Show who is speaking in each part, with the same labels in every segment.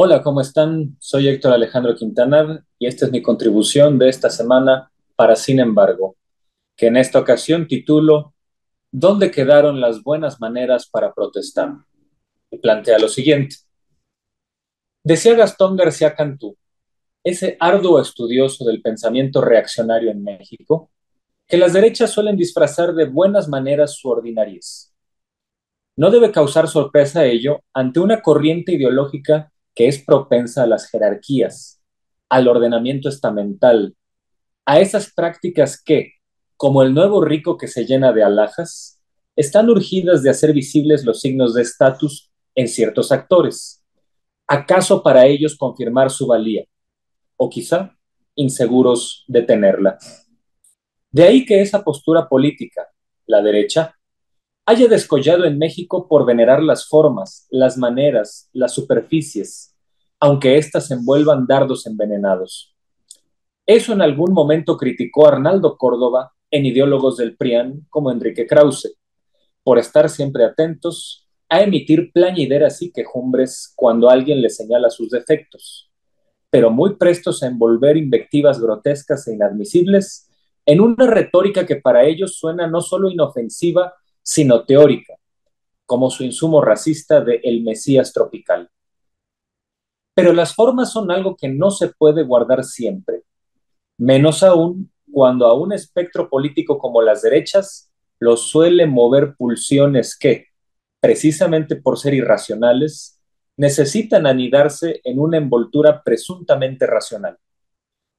Speaker 1: Hola, ¿cómo están? Soy Héctor Alejandro Quintanar y esta es mi contribución de esta semana para Sin embargo, que en esta ocasión titulo ¿Dónde quedaron las buenas maneras para protestar? Y plantea lo siguiente. Decía Gastón García Cantú, ese arduo estudioso del pensamiento reaccionario en México, que las derechas suelen disfrazar de buenas maneras su ordinariez. No debe causar sorpresa ello ante una corriente ideológica que es propensa a las jerarquías, al ordenamiento estamental, a esas prácticas que, como el nuevo rico que se llena de alhajas, están urgidas de hacer visibles los signos de estatus en ciertos actores, acaso para ellos confirmar su valía, o quizá inseguros de tenerla. De ahí que esa postura política, la derecha, haya descollado en México por venerar las formas, las maneras, las superficies, aunque éstas envuelvan dardos envenenados. Eso en algún momento criticó Arnaldo Córdoba en ideólogos del PRIAN como Enrique Krause, por estar siempre atentos a emitir plañideras y quejumbres cuando alguien le señala sus defectos, pero muy prestos a envolver invectivas grotescas e inadmisibles en una retórica que para ellos suena no solo inofensiva, sino teórica, como su insumo racista de El Mesías Tropical. Pero las formas son algo que no se puede guardar siempre, menos aún cuando a un espectro político como las derechas lo suele mover pulsiones que, precisamente por ser irracionales, necesitan anidarse en una envoltura presuntamente racional,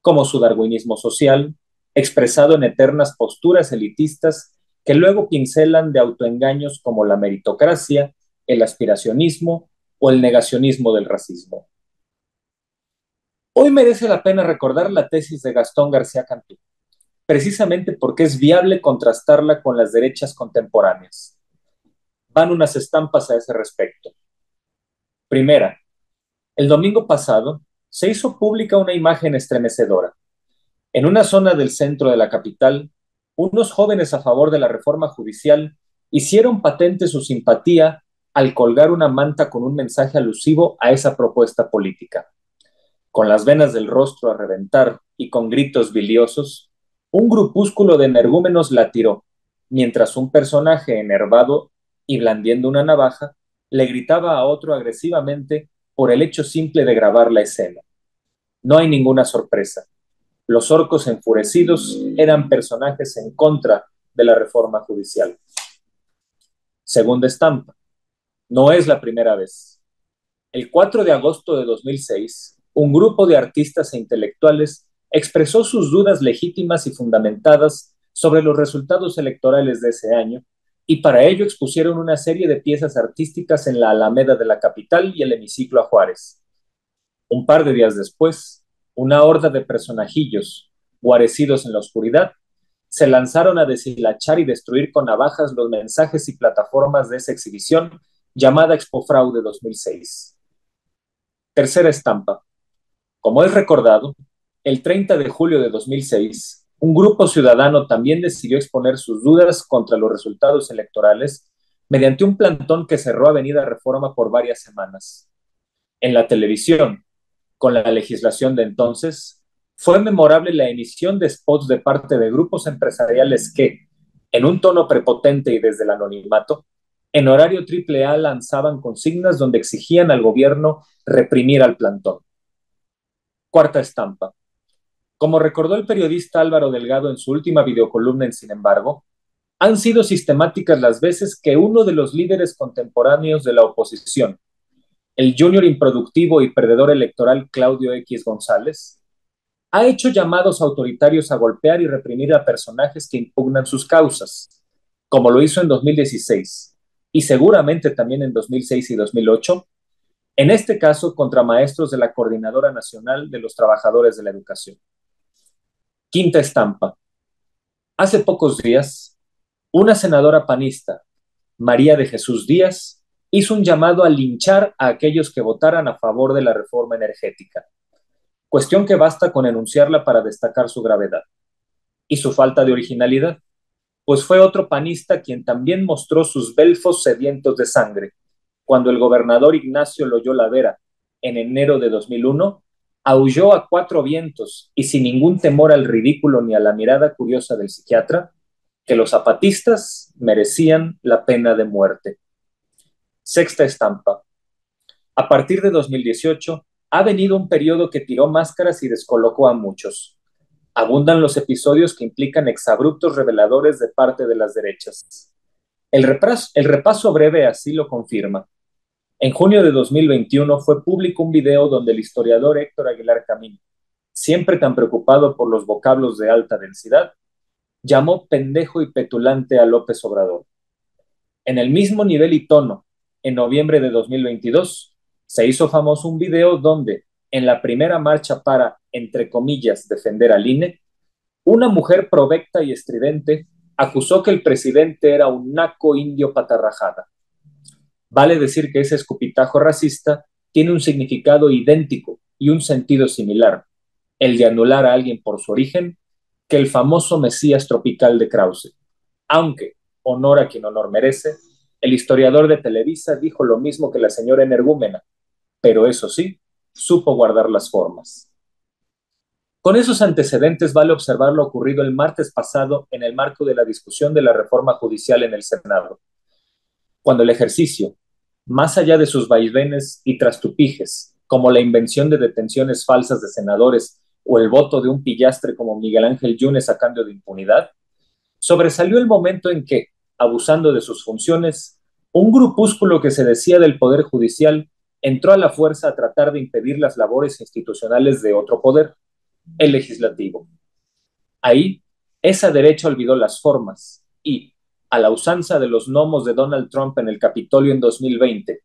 Speaker 1: como su darwinismo social, expresado en eternas posturas elitistas que luego pincelan de autoengaños como la meritocracia, el aspiracionismo o el negacionismo del racismo. Hoy merece la pena recordar la tesis de Gastón García Cantú, precisamente porque es viable contrastarla con las derechas contemporáneas. Van unas estampas a ese respecto. Primera, el domingo pasado se hizo pública una imagen estremecedora. En una zona del centro de la capital, unos jóvenes a favor de la reforma judicial hicieron patente su simpatía al colgar una manta con un mensaje alusivo a esa propuesta política. Con las venas del rostro a reventar y con gritos biliosos, un grupúsculo de energúmenos la tiró, mientras un personaje enervado y blandiendo una navaja le gritaba a otro agresivamente por el hecho simple de grabar la escena. No hay ninguna sorpresa. Los orcos enfurecidos eran personajes en contra de la reforma judicial. Segunda estampa. No es la primera vez. El 4 de agosto de 2006, un grupo de artistas e intelectuales expresó sus dudas legítimas y fundamentadas sobre los resultados electorales de ese año y para ello expusieron una serie de piezas artísticas en la Alameda de la capital y el hemiciclo a Juárez. Un par de días después, una horda de personajillos, guarecidos en la oscuridad, se lanzaron a deshilachar y destruir con navajas los mensajes y plataformas de esa exhibición llamada Expo Fraude 2006. Tercera estampa. Como es recordado, el 30 de julio de 2006, un grupo ciudadano también decidió exponer sus dudas contra los resultados electorales mediante un plantón que cerró Avenida Reforma por varias semanas. En la televisión, con la legislación de entonces, fue memorable la emisión de spots de parte de grupos empresariales que, en un tono prepotente y desde el anonimato, en horario triple A lanzaban consignas donde exigían al gobierno reprimir al plantón. Cuarta estampa. Como recordó el periodista Álvaro Delgado en su última videocolumna en Sin embargo, han sido sistemáticas las veces que uno de los líderes contemporáneos de la oposición, el junior improductivo y perdedor electoral Claudio X González, ha hecho llamados autoritarios a golpear y reprimir a personajes que impugnan sus causas, como lo hizo en 2016 y seguramente también en 2006 y 2008, en este caso contra maestros de la Coordinadora Nacional de los Trabajadores de la Educación. Quinta estampa. Hace pocos días, una senadora panista, María de Jesús Díaz, hizo un llamado a linchar a aquellos que votaran a favor de la reforma energética, cuestión que basta con enunciarla para destacar su gravedad y su falta de originalidad, pues fue otro panista quien también mostró sus belfos sedientos de sangre, cuando el gobernador Ignacio Loyola Vera, en enero de 2001, aulló a cuatro vientos y sin ningún temor al ridículo ni a la mirada curiosa del psiquiatra, que los zapatistas merecían la pena de muerte. Sexta estampa. A partir de 2018, ha venido un periodo que tiró máscaras y descolocó a muchos. Abundan los episodios que implican exabruptos reveladores de parte de las derechas. El repaso breve así lo confirma. En junio de 2021 fue público un video donde el historiador Héctor Aguilar Camín, siempre tan preocupado por los vocablos de alta densidad, llamó pendejo y petulante a López Obrador. En el mismo nivel y tono, en noviembre de 2022, se hizo famoso un video donde, en la primera marcha para, entre comillas, defender al INE, una mujer provecta y estridente acusó que el presidente era un naco indio patarrajada. Vale decir que ese escupitajo racista tiene un significado idéntico y un sentido similar, el de anular a alguien por su origen, que el famoso Mesías tropical de Krause. Aunque, honor a quien honor merece, el historiador de Televisa dijo lo mismo que la señora energúmena, pero eso sí, supo guardar las formas. Con esos antecedentes vale observar lo ocurrido el martes pasado en el marco de la discusión de la reforma judicial en el Senado, cuando el ejercicio, más allá de sus vaivenes y trastupijes, como la invención de detenciones falsas de senadores o el voto de un pillastre como Miguel Ángel Yunes a cambio de impunidad, sobresalió el momento en que, abusando de sus funciones, un grupúsculo que se decía del Poder Judicial entró a la fuerza a tratar de impedir las labores institucionales de otro poder, el legislativo. Ahí, esa derecha olvidó las formas y, a la usanza de los gnomos de Donald Trump en el Capitolio en 2020,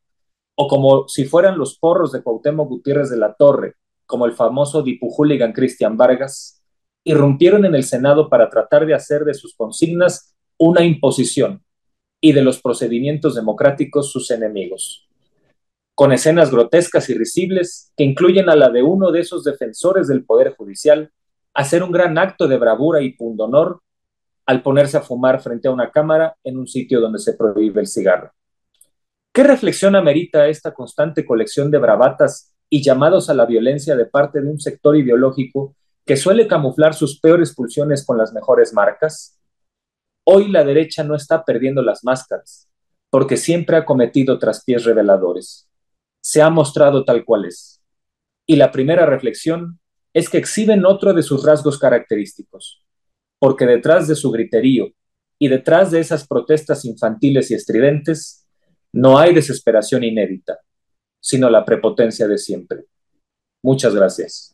Speaker 1: o como si fueran los porros de Cuauhtémoc Gutiérrez de la Torre, como el famoso dipuhooligan Cristian Vargas, irrumpieron en el Senado para tratar de hacer de sus consignas una imposición y de los procedimientos democráticos sus enemigos, con escenas grotescas y risibles que incluyen a la de uno de esos defensores del Poder Judicial hacer un gran acto de bravura y pundonor al ponerse a fumar frente a una cámara en un sitio donde se prohíbe el cigarro. ¿Qué reflexión amerita esta constante colección de bravatas y llamados a la violencia de parte de un sector ideológico que suele camuflar sus peores pulsiones con las mejores marcas? Hoy la derecha no está perdiendo las máscaras, porque siempre ha cometido traspiés reveladores. Se ha mostrado tal cual es. Y la primera reflexión es que exhiben otro de sus rasgos característicos, porque detrás de su griterío y detrás de esas protestas infantiles y estridentes, no hay desesperación inédita, sino la prepotencia de siempre. Muchas gracias.